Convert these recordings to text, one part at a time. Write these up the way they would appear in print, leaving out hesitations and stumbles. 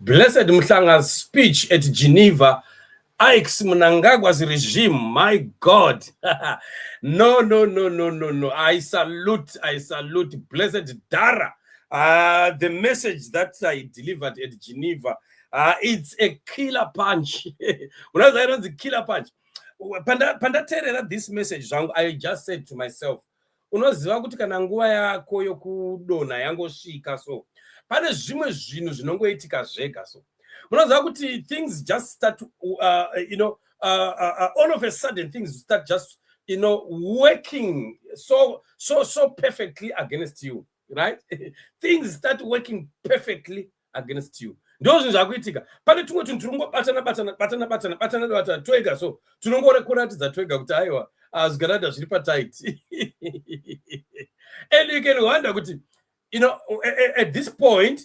Blessed Mhlanga's speech at Geneva Irks Mnangagwa's regime, my God. No. I salute Blessed Dara. The message that I delivered at Geneva, it's a killer punch. When I was a killer punch. Pandaterera this message, I just said to myself, unoziva kuti kana nguva yako yokudonha yangosvika so pane zvimwe zvinhu zvinongoitika zvega so munoziva kuti things just start all of a sudden things start just working so perfectly against you, right? Things start working perfectly against you. Ndo zvinhu zvakuitika pane tumwe tunhu turungobatana twega so tunongokuratidza twega kuti aiwa zvigarada zviri patight. And you can wonder kuti at this point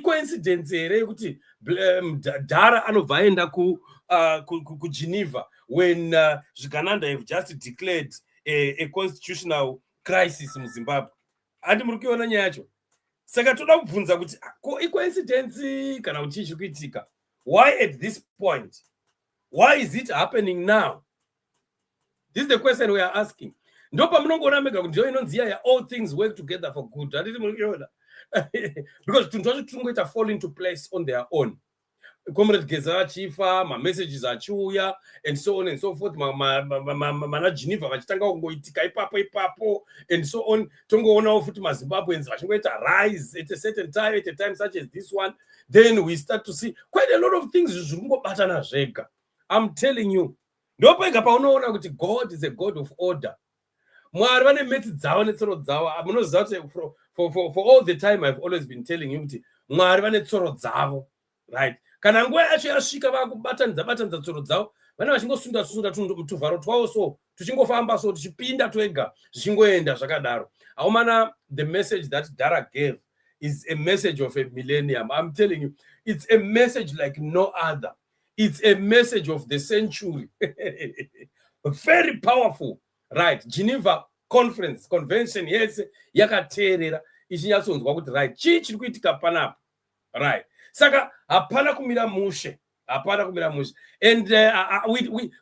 coincidence here kuti Dara anobva aenda ku Geneva when Zvigananda have just declared a constitutional crisis in Zimbabwe. Andi muri kuona nyaya yacho. Saka toda kubvunza kuti coincidence kana kuti chikuitika. Why at this point? Why is it happening now? This is the question we are asking. Ndopa munongoona mega kuti ndio inonziya all things work together for good. Handiti muri kuona. Because tungoita fall into place on their own. Comrade Geza Chifa, my messages achiuya, and so on and so forth. Mana Geneva vachitanga kungoitika ipapo and so on. Tongoona futi maZimbabweans vachingoita rise at a certain time, at a time such as this one. Then we start to see quite a lot of things zviringobatana zvega. I'm telling you. Ndopega paunoona kuti God is a God of order. Mwari vane meti dzavo netsoro dzavo. Munoziva kuti for all the time I've always been telling you kuti Mwari vane tsoro dzavo, right? Kana nguva yacho yasvika vakubatanidza tsoro dzavo vane vachingosunda tuvharo twavo so tuchingofamba so tuchipinda twega zvichingoenda zvakadaro. Aumana, the message that Dara gave is a message of a millennium. I'm telling you, it's a message like no other. It's a message of the century. Very powerful, right? Geneva convention, yes, yakateerera ichinyatsonzwa kuti right chii chiri kuitika panapa, right? Saka hapana kumira mushe. And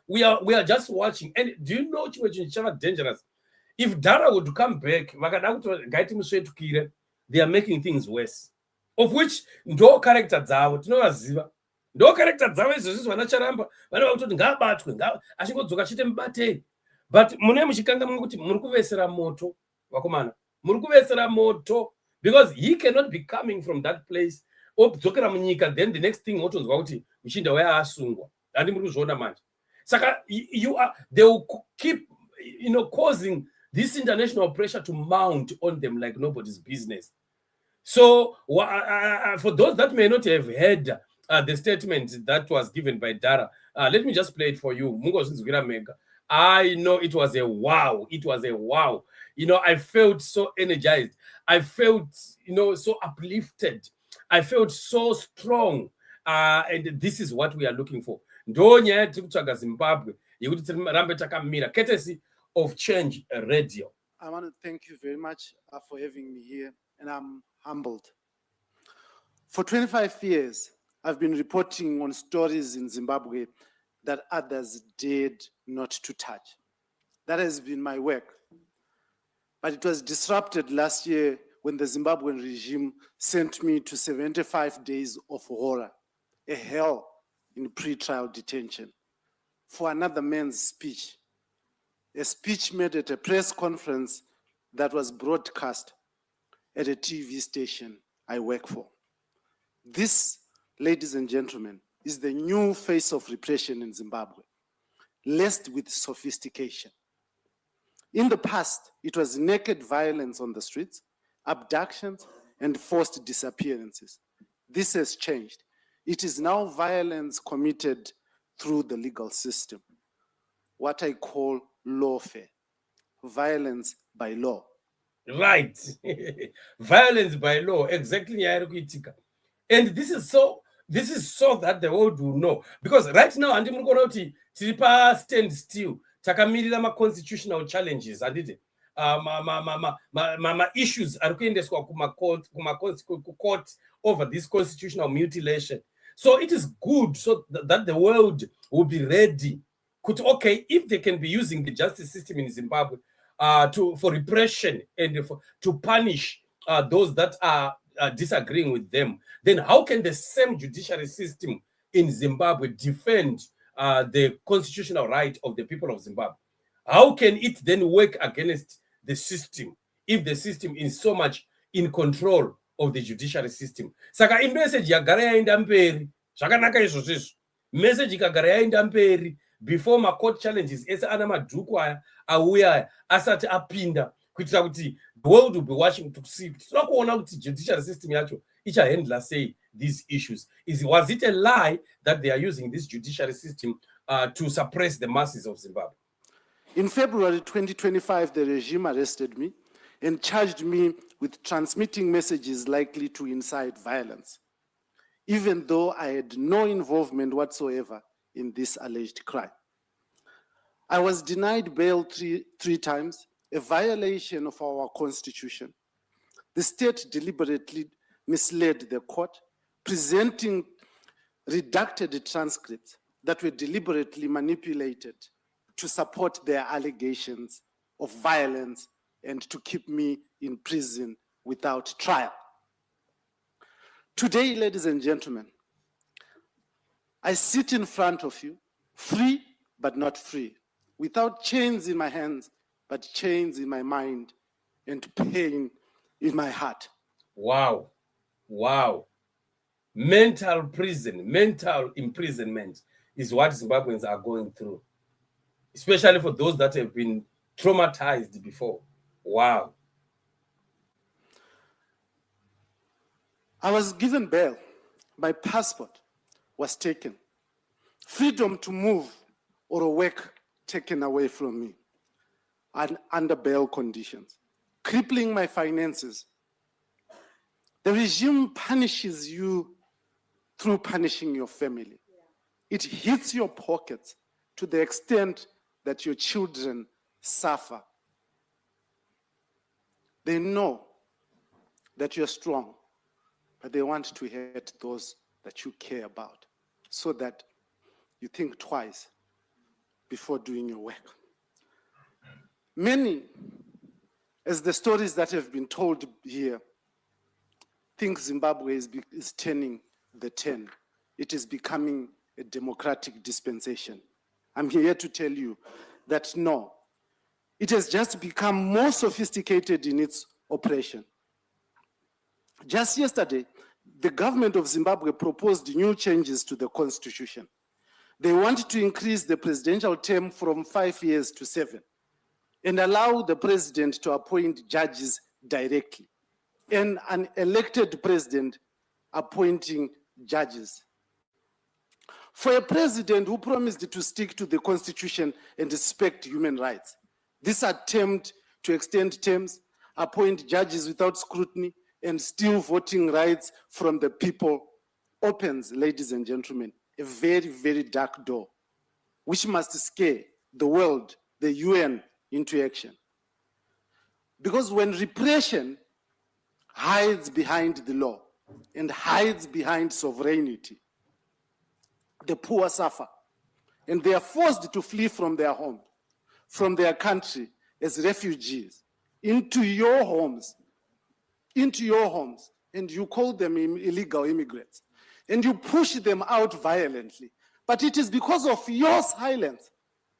we are just watching. And do you know chimwe dangerous? If Dara would come back, they are making things worse. Of which ndo character dzavo tinovaziva. Ndo character dzavo izvozvo vanacharamba vane vakutoti ngabatwe achingodzoka chite mubatei. But mune muchikanga kuti muri kuvesera moto vakomana. Muri kuvesera moto because he cannot be coming from that place. Obdzokera munyika, then the next thing otonzwa kuti uchinda waya asungwa. Handi muri kuzviona manje. Saka they will keep causing this international pressure to mount on them like nobody's business. So for those that may not have heard the statement that was given by Dara, let me just play it for you. I know it was a wow. I felt so energized. I felt so uplifted. I felt so strong, and this is what we are looking for. Ndonya tikutsvaga Zimbabwe yekuti tirambe takamira, courtesy of Change Radio. I want to thank you very much for having me here, and I'm humbled. For 25 years, I've been reporting on stories in Zimbabwe that others dared not to touch. That has been my work. But it was disrupted last year when the Zimbabwean regime sent me to 75 days of horror, a hell in pre-trial detention, for another man's speech, a speech made at a press conference that was broadcast at a TV station I work for. This, ladies and gentlemen, is the new face of repression in Zimbabwe, laced with sophistication. In the past, it was naked violence on the streets, abductions, and forced disappearances. This has changed. It is now violence committed through the legal system, what I call lawfare, violence by law. Right. Violence by law, exactly. And this is so that the world will know. Because right now, Tiripa stand still. Takamirira ma constitutional challenges. issues are kuendeswa court over this constitutional mutilation. So it is good so that the world will be ready. Okay, if they can be using the justice system in Zimbabwe for repression and to punish those that are disagreeing with them, then how can the same judiciary system in Zimbabwe defend the constitutional right of the people of Zimbabwe? How can it then work against the system if the system is so much in control of the judiciary system? Saka message yagara yaenda mberi zvakanaka izvozvo. Message ikagara yaenda mberi before my court challenges ese ana madhuku aya auya asati apinda kuitira kuti the world will be watching to see kuti tinoda kuona kuti judiciary system yacho ichahandla sei these issues. Was it a lie that they are using this judiciary system to suppress the masses of Zimbabwe? In February 2025, the regime arrested me and charged me with transmitting messages likely to incite violence, even though I had no involvement whatsoever in this alleged crime. I was denied bail three times, a violation of our constitution. The state deliberately misled the court, presenting redacted transcripts that were deliberately manipulated to support their allegations of violence and to keep me in prison without trial. Today, ladies and gentlemen, I sit in front of you, free but not free, without chains in my hands, but chains in my mind and pain in my heart. Wow. Wow. Mental prison, mental imprisonment is what Zimbabweans are going through, especially for those that have been traumatized before. Wow. I was given bail. My passport was taken. Freedom to move or work taken away from me, and under bail conditions, crippling my finances. The regime punishes you through punishing your family. It hits your pockets to the extent that your children suffer. They know that you're strong, but they want to hurt those that you care about so that you think twice before doing your work. Many, as the stories that have been told here, think Zimbabwe is turning the turn. It is becoming a democratic dispensation. I'm here to tell you that no, it has just become more sophisticated in its operation. Just yesterday, the government of Zimbabwe proposed new changes to the constitution. They want to increase the presidential term from 5 years to 7 and allow the president to appoint judges directly and an elected president appointing judges. For a president who promised to stick to the constitution and respect human rights, this attempt to extend terms, appoint judges without scrutiny, and steal voting rights from the people opens, ladies and gentlemen, a very, very dark door, which must scare the world, the UN, into action. Because when repression hides behind the law and hides behind sovereignty, the poor suffer, and they are forced to flee from their home, from their country as refugees into your homes, and you call them illegal immigrants, and you push them out violently. But it is because of your silence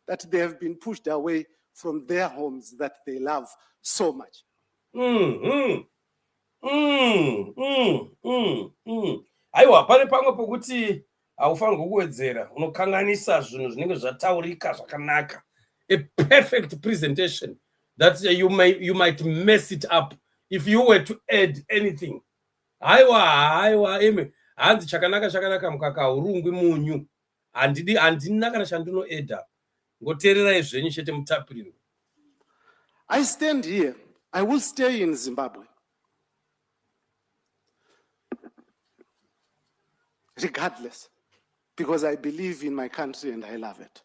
that they have been pushed away from their homes that they love so much. Aiwa, pane pamwe pokuti haufanirwi kuwedzera, unokanganisa zvinhu zvinenge zvataurika zvakanaka. A perfect presentation that you might mess it up if you were to add anything. Aiwa, eme hanzi chakanaka mukaka haurungwi munyu. Handina kana chandinoedha. Ngoteererai zvenyu chete mutapiriro. I stand here. I will stay in Zimbabwe, regardless, because I believe in my country and I love it.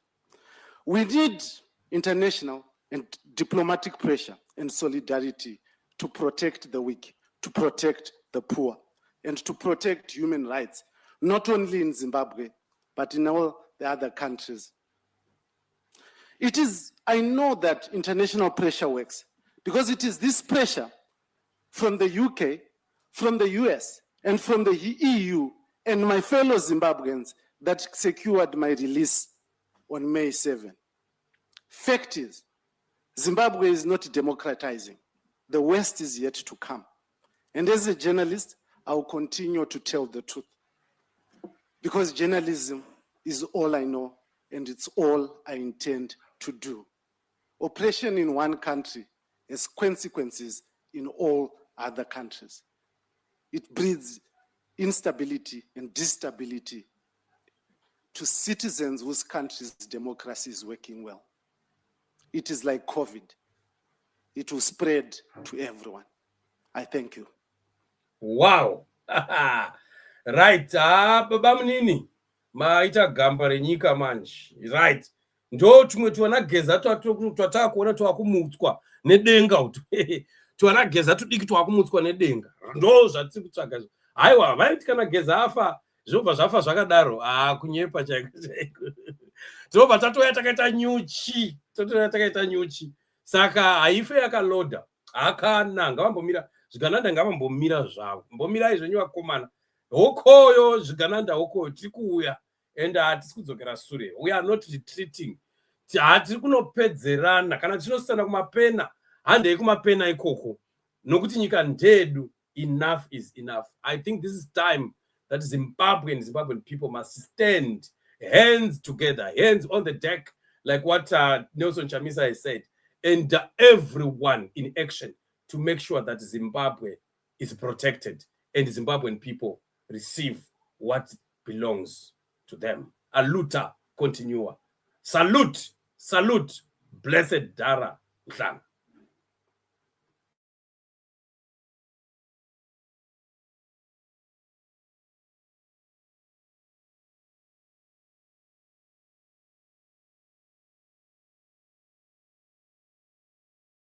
We need international and diplomatic pressure and solidarity to protect the weak, to protect the poor, and to protect human rights, not only in Zimbabwe, but in all the other countries. I know that international pressure works, because it is this pressure from the UK, from the US, and from the EU, and my fellow Zimbabweans that secured my release on May 7. Fact is, Zimbabwe is not democratizing. The West is yet to come. And as a journalist, I will continue to tell the truth, because journalism is all I know, and it's all I intend to do. Oppression in one country has consequences in all other countries. It breeds instability and destability to citizens whose country's democracy is working well. It is like COVID. It will spread to everyone. I thank you. Wow. Right. Baba Mnini. Maita gamba renyika manje. Right. Ndo tumwe tuwanageza twataka kuona twakumutswa nedenga utu. Tuwanageza tudiki twakumutswa nedenga. Ndo zvatiri kutsvaga. Aiwa, vaiti kana geza afa, zvobva zvafa zvakadaro. Kunyepa chaiko. Tobva tatoya takaita nyuchi. Saka haife yakaloda. Akananga vambomira. Zvigananda ngavambomira zvavo. Mbomirai zvenyu vakomana. Hokoyo zvigananda hokoyo tiri kuuya. And hatisi kudzokera sure. We are not retreating. Hatiri kunopedzerana. Kana tinosiyana kumapena, handei kumapena ikoko. Nokuti nyika ndedu, enough is enough. I think this is time that Zimbabwean people must stand hands together, hands on the deck, like what Nelson Chamisa has said, and everyone in action to make sure that Zimbabwe is protected and Zimbabwean people receive what belongs to them. Aluta continua. Salute, blessed Dara Mhlanga.